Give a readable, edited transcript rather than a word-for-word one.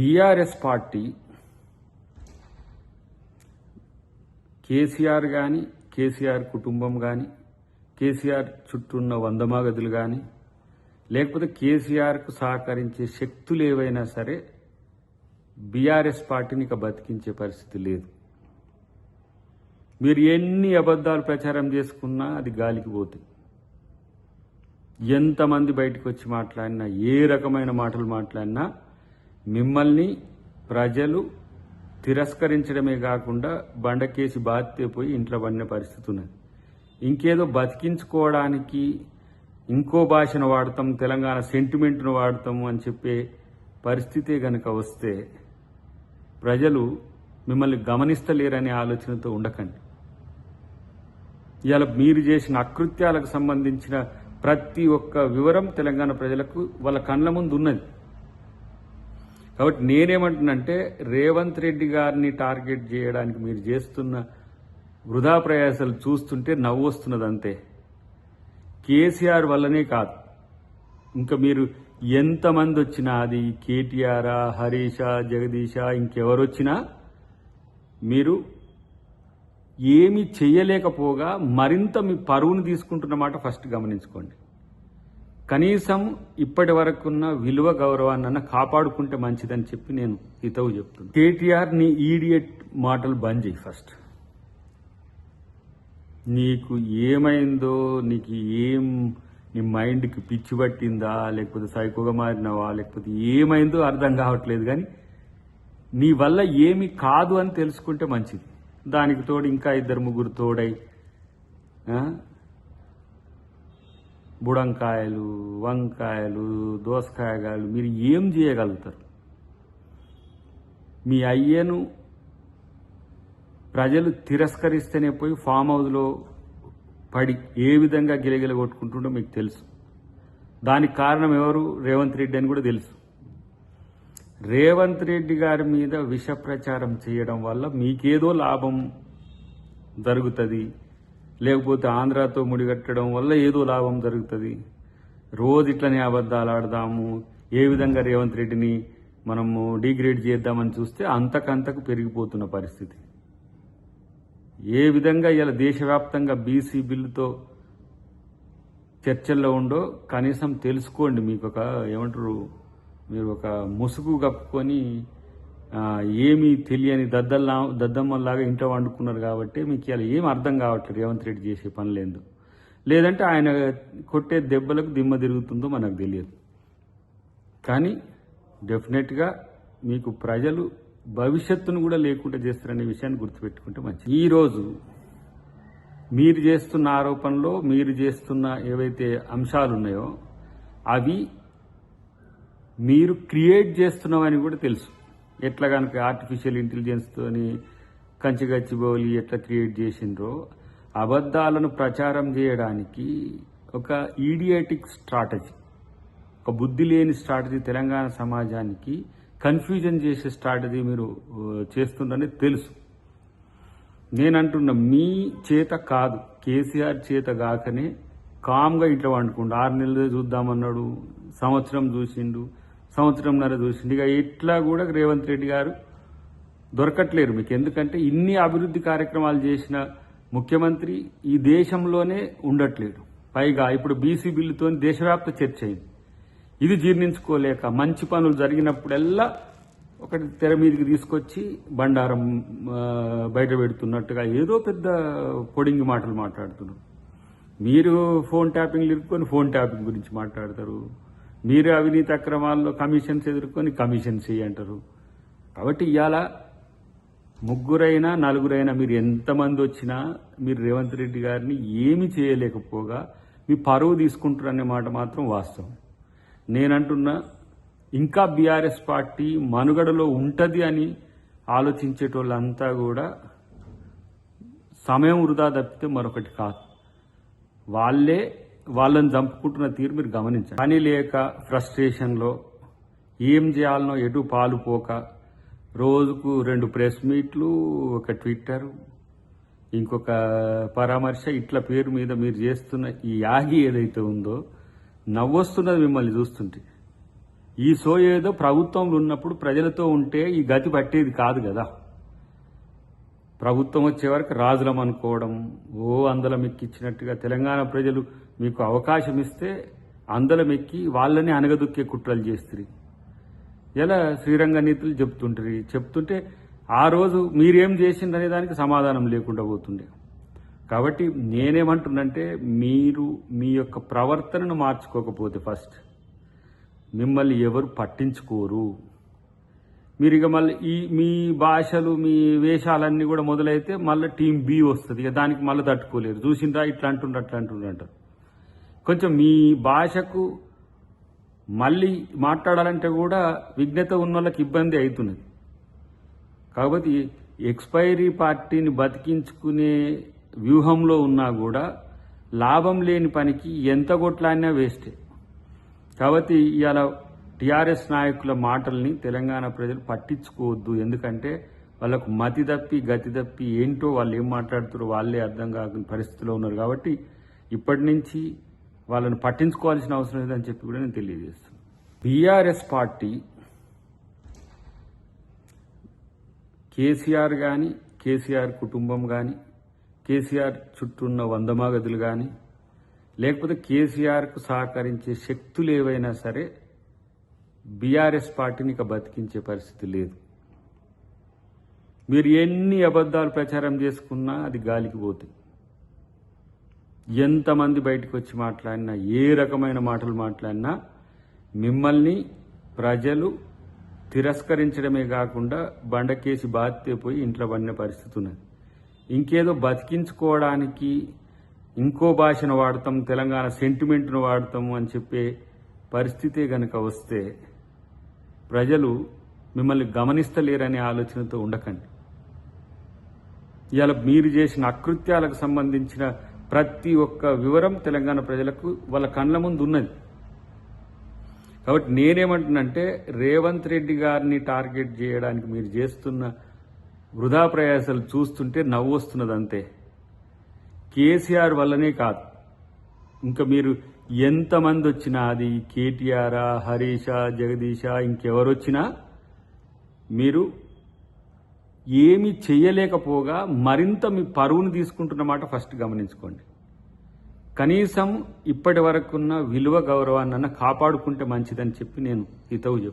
BRS party KCR కానీ, కేసీఆర్ కుటుంబం కానీ, కేసీఆర్ చుట్టూ ఉన్న వందమాగదులు కానీ, లేకపోతే కేసీఆర్కు సహకరించే శక్తులు ఏవైనా సరే బీఆర్ఎస్ పార్టీని ఇక బతికించే పరిస్థితి లేదు. మీరు ఎన్ని అబద్ధాలు ప్రచారం చేసుకున్నా అది గాలికి పోతుంది. ఎంతమంది బయటకు వచ్చి మాట్లాడినా, ఏ రకమైన మాటలు మాట్లాడినా మిమ్మల్ని ప్రజలు తిరస్కరించడమే కాకుండా బండకేసి బాధితే పోయి ఇంట్లో పడిన పరిస్థితి ఉన్నది. ఇంకేదో బతికించుకోవడానికి ఇంకో భాషను వాడతాం, తెలంగాణ సెంటిమెంట్ను వాడతాము అని చెప్పే పరిస్థితే గనక వస్తే ప్రజలు మిమ్మల్ని గమనిస్తలేరనే ఆలోచనతో ఉండకండి. ఇవాళ మీరు చేసిన అకృత్యాలకు సంబంధించిన ప్రతి ఒక్క వివరం తెలంగాణ ప్రజలకు వాళ్ళ కళ్ళ ముందు ఉన్నది. కాబట్టి నేనేమంటున్నంటే, రేవంత్ రెడ్డి గారిని టార్గెట్ చేయడానికి మీరు చేస్తున్న వృధా ప్రయాసాలు చూస్తుంటే నవ్వు వస్తున్నది అంతే. కేసీఆర్ వల్లనే కాదు, ఇంకా మీరు ఎంతమంది వచ్చినా, అది కేటీఆరా, హరీషా, జగదీషా, ఇంకెవరొచ్చినా మీరు ఏమి చేయలేకపోగా మరింత మీ పరువును తీసుకుంటున్నమాట ఫస్ట్ గమనించుకోండి. కనీసం ఇప్పటి వరకున్న విలువ గౌరవాన్ని కాపాడుకుంటే మంచిదని చెప్పి నేను హితవు చెప్తున్నాను. కేటీఆర్, నీ ఈడియట్ మాటలు బంద్ చేయి ఫస్ట్. నీకు ఏమైందో, నీకు నీ మైండ్కి పిచ్చి పట్టిందా, లేకపోతే సైకోగా మారినావా, లేకపోతే ఏమైందో అర్థం కావట్లేదు. కానీ నీ వల్ల ఏమి కాదు అని తెలుసుకుంటే మంచిది. దానికి తోడు ఇంకా 2-3 తోడై బుడంకాయలు, వంకాయలు, దోసకాయగాయలు మీరు ఏం చేయగలుగుతారు? మీ అయ్యను ప్రజలు తిరస్కరిస్తేనే పోయి ఫామ్ హౌస్లో పడి ఏ విధంగా గిలగిల కొట్టుకుంటుండో మీకు తెలుసు. దానికి కారణం ఎవరు? రేవంత్ రెడ్డి అని కూడా తెలుసు. రేవంత్ రెడ్డి గారి మీద విష ప్రచారం చేయడం వల్ల మీకేదో లాభం జరుగుతుంది, లేకపోతే ఆంధ్రాతో ముడిగట్టడం వల్ల ఏదో లాభం జరుగుతుంది. రోజు ఇట్లనే అబద్ధాలు ఆడదాము, ఏ విధంగా రేవంత్ రెడ్డిని మనము డిగ్రేడ్ చేద్దామని చూస్తే అంతకంతకు పెరిగిపోతున్న పరిస్థితి. ఏ విధంగా ఇలా దేశవ్యాప్తంగా బీసీ బిల్లుతో చర్చల్లో ఉండో కనీసం తెలుసుకోండి. మీకు మీరు ఒక ముసుగు కప్పుకొని ఏమీ తెలియని దద్దమ్మల్లాగా ఇంట్లో వండుకున్నారు కాబట్టి మీకు ఇలా ఏం అర్థం కావట్లేదు రేవంత్ రెడ్డి చేసే పనులేందో. లేదంటే ఆయన కొట్టే దెబ్బలకు దిమ్మ తిరుగుతుందో మనకు తెలియదు. కానీ డెఫినెట్గా మీకు ప్రజలు భవిష్యత్తును కూడా లేకుండా చేస్తారనే విషయాన్ని గుర్తుపెట్టుకుంటే మంచిది. ఈరోజు మీరు చేస్తున్న ఆరోపణలో మీరు చేస్తున్న ఏవైతే అంశాలు ఉన్నాయో అవి మీరు క్రియేట్ చేస్తున్నామని కూడా తెలుసు. ఎట్లా కనుక ఆర్టిఫిషియల్ ఇంటెలిజెన్స్తోని కంచిగచ్చిబౌలి ఎట్లా క్రియేట్ చేసిండ్రో, అబద్ధాలను ప్రచారం చేయడానికి ఒక ఈడియాటిక్ స్ట్రాటజీ, ఒక బుద్ధి లేని స్ట్రాటజీ, తెలంగాణ సమాజానికి కన్ఫ్యూజన్ చేసే స్ట్రాటజీ మీరు చేస్తుందని తెలుసు. నేనంటున్నా, మీ చేత కాదు, కేసీఆర్ చేత కాకనే కామ్గా ఇంట్లో వండుకుండు. 6 నెలలు చూద్దామన్నాడు, సంవత్సరం చూసిండు, సంవత్సరంన్నర చూసిండు. ఇక ఇట్లా కూడా రేవంత్ రెడ్డి గారు దొరకట్లేరు మీకు. ఎందుకంటే ఇన్ని అభివృద్ధి కార్యక్రమాలు చేసిన ముఖ్యమంత్రి ఈ దేశంలోనే ఉండట్లేడు. పైగా ఇప్పుడు బీసీ బిల్లుతో దేశవ్యాప్త చర్చ అయింది. ఇది జీర్ణించుకోలేక మంచి పనులు జరిగినప్పుడల్లా ఒకటి తెర మీదకి తీసుకొచ్చి బండారం బయట పెడుతున్నట్టుగా ఏదో పెద్ద పొడింగి మాటలు మాట్లాడుతున్నారు. మీరు ఫోన్ ట్యాపింగ్లు ఇరుక్కొని ఫోన్ ట్యాపింగ్ గురించి మాట్లాడతారు. మీరు అవినీతి అక్రమాల్లో కమిషన్స్ ఎదుర్కొని కమిషన్స్ అంటారు. కాబట్టి ఇవాళ 3 4 మీరు ఎంతమంది వచ్చినా మీరు రేవంత్ రెడ్డి గారిని ఏమి చేయలేకపోగా మీ పరువు తీసుకుంటారనే మాట మాత్రం వాస్తవం. నేనంటున్నా, ఇంకా బీఆర్ఎస్ పార్టీ మనుగడలో ఉంటుంది అని ఆలోచించేటోళ్ళంతా కూడా సమయం వృధా తప్పితే మరొకటి కాదు. వాళ్ళని చంపుకుంటున్న తీరు మీరు గమనించండి. పని లేక ఫ్రస్ట్రేషన్లో ఏం చేయాలనో ఎటు పాలుపోక రోజుకు 2 ప్రెస్ మీట్లు, ఒక ట్విట్టర్, ఇంకొక పరామర్శ, ఇట్ల పేరు మీద మీరు చేస్తున్న ఈ యాగి ఏదైతే ఉందో నవ్వొస్తున్నది మిమ్మల్ని చూస్తుంటే. ఈ సో ఏదో ప్రభుత్వంలో ఉన్నప్పుడు ప్రజలతో ఉంటే ఈ గతి పట్టేది కాదు కదా. ప్రభుత్వం వచ్చే వరకు రాజులం అనుకోవడం, అందలం ఎక్కిచ్చినట్టుగా తెలంగాణ ప్రజలు మీకు అవకాశం ఇస్తే అందలం ఎక్కి వాళ్ళని అనగదొక్కే కుట్రలు చేస్తారు. ఇలా శ్రీరంగ నీతులు చెప్తుంటే ఆ రోజు మీరేం చేసిందనే దానికి సమాధానం లేకుండా పోతుండే. కాబట్టి నేనేమంటున్నంటే, మీరు మీ యొక్క ప్రవర్తనను మార్చుకోకపోతే ఫస్ట్ మిమ్మల్ని ఎవరు పట్టించుకోరు. మీరు ఇక మళ్ళీ మీ భాషలు మీ వేషాలన్నీ కూడా మొదలైతే మళ్ళీ టీం బి వస్తుంది. ఇక దానికి మళ్ళీ తట్టుకోలేరు. చూసిందా ఇట్లా అంటారు. కొంచెం మీ భాషకు మళ్ళీ మాట్లాడాలంటే కూడా విఘ్నత ఉన్న వాళ్ళకి ఇబ్బంది అవుతున్నది. కాబట్టి ఎక్స్పైరీ పార్టీని బతికించుకునే వ్యూహంలో ఉన్నా కూడా లాభం లేని పనికి ఎంత కొట్లాడినా వేస్టే. కాబట్టి ఇవాళ టీఆర్ఎస్ నాయకుల మాటల్ని తెలంగాణ ప్రజలు పట్టించుకోవద్దు. ఎందుకంటే వాళ్ళకు మతి తప్పి గతి తప్పి ఏంటో వాళ్ళు ఏం మాట్లాడుతారో వాళ్ళే అర్థం కాని పరిస్థితిలో ఉన్నారు. కాబట్టి ఇప్పటి నుంచి వాళ్ళని పట్టించుకోవాల్సిన అవసరం లేదని చెప్పి కూడా నేను తెలియజేస్తున్నాను. బీఆర్ఎస్ పార్టీ కేసీఆర్ కానీ, కేసీఆర్ కుటుంబం కానీ, కేసీఆర్ చుట్టూ ఉన్న వందమాగదులు కానీ, లేకపోతే కేసీఆర్కు సహకరించే శక్తులు ఏవైనా సరే బీఆర్ఎస్ పార్టీని ఇక బతికించే పరిస్థితి లేదు. మీరు ఎన్ని అబద్ధాలు ప్రచారం చేసుకున్నా అది గాలికి పోతుంది. ఎంతమంది బయటకు వచ్చి మాట్లాడినా, ఏ రకమైన మాటలు మాట్లాడినా మిమ్మల్ని ప్రజలు తిరస్కరించడమే కాకుండా బండకేసి బాధితే పోయి ఇంట్లో పడిన పరిస్థితి ఉన్నది. ఇంకేదో బతికించుకోవడానికి ఇంకో భాషను వాడతాం, తెలంగాణ సెంటిమెంట్ను వాడతాము అని చెప్పే పరిస్థితే గనక వస్తే ప్రజలు మిమ్మల్ని గమనిస్తలేరనే ఆలోచనతో ఉండకండి. ఇవాళ మీరు చేసిన అకృత్యాలకు సంబంధించిన ప్రతి ఒక్క వివరం తెలంగాణ ప్రజలకు వాళ్ళ కళ్ళ ముందు ఉన్నది. కాబట్టి నేనేమంటున్నంటే, రేవంత్ రెడ్డి గారిని టార్గెట్ చేయడానికి మీరు చేస్తున్న వృధా ప్రయాసాలు చూస్తుంటే నవ్వు వస్తున్నది అంతే. కేసీఆర్ వల్లనే కాదు, ఇంకా మీరు ఎంతమంది వచ్చినా, అది కేటీఆరా, హరీషా, జగదీషా, ఇంకెవరొచ్చినా మీరు ఏమీ చెయ్యలేకపోగా మరింత మీ పరువును తీసుకుంటున్నమాట ఫస్ట్ గమనించుకోండి. కనీసం ఇప్పటి వరకున్న విలువ గౌరవాన్ని కాపాడుకుంటే మంచిదని చెప్పి నేను హితవు చెప్తాను.